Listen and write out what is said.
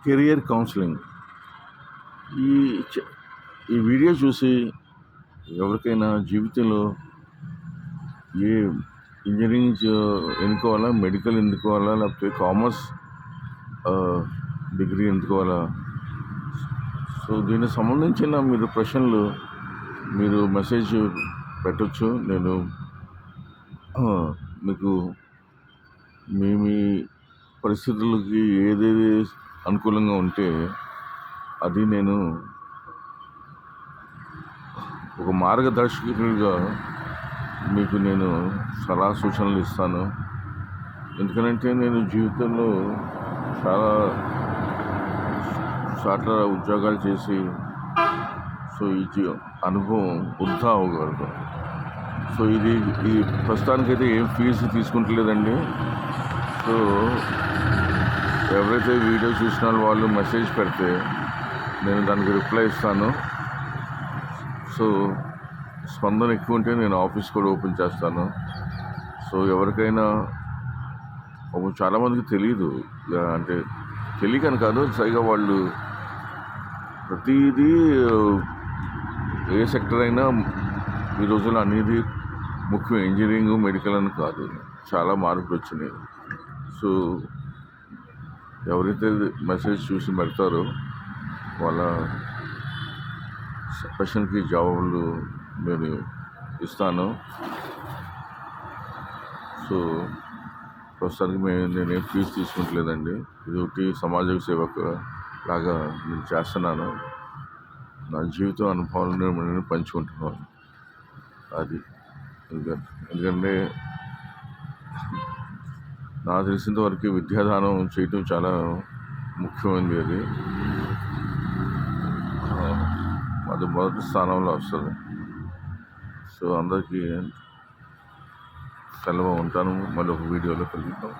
Career counselling. ఈ చ ఈ వీడియో చూసి ఎవరికైనా జీవితంలో ఏ ఇంజనీరింగ్ ఎన్నుకోవాలా, మెడికల్ ఎన్నుకోవాలా, లేకపోతే కామర్స్ డిగ్రీ ఎన్నుకోవాలా, సో దీనికి సంబంధించిన మీరు ప్రశ్నలు మీరు మెసేజ్ పెట్టచ్చు. నేను మీకు మీ మీ పరిస్థితులకి ఏదేది అనుకూలంగా ఉంటే అది నేను ఒక మార్గదర్శకుడిగా మీకు నేను సలహా సూచనలు ఇస్తాను. ఎందుకంటే నేను జీవితంలో చాలా చోట్ల ఉద్యోగాలు చేసి సో ఈ అనుభవం వృధా అవ్వగలదు. సో ఈ ప్రస్తుతానికైతే ఏం ఫీజు తీసుకుంటలేదండి. సో ఎవరైతే వీడియో చూసిన వాళ్ళు మెసేజ్ పెడితే నేను దానికి రిప్లై ఇస్తాను. సో స్పందన ఎక్కువ ఉంటే నేను ఆఫీస్ కూడా ఓపెన్ చేస్తాను. సో ఎవరికైనా చాలామందికి తెలియదు, అంటే తెలియకని కాదు, సరిగా వాళ్ళు ప్రతిదీ ఏ సెక్టర్ అయినా ఈ రోజుల్లో అనేది ముఖ్యం. ఇంజనీరింగ్, మెడికల్ అని కాదు, చాలా మార్పులు వచ్చినాయి. సో ఎవరైతే మెసేజ్ చూసి పెడతారో వాళ్ళ క్వశ్చన్కి జవాబులు నేను ఇస్తాను. సో ప్రస్తుతానికి నేనేం ఫీజు తీసుకుంటలేదండి. ఇది ఒకటి సమాజ సేవకు లాగా నేను చేస్తున్నాను. నా జీవితం అనుభవాలను నేను పంచుకుంటున్నాను. అది ఎందుకంటే నాకు తెలిసినంత వరకు విద్యాదానం చేయటం చాలా ముఖ్యమైనది. అది మొదటి స్థానంలో వస్తుంది. సో అందరికీ సెలవు ఉంటాను. మళ్ళీ ఒక వీడియోలో కలుగుతాం.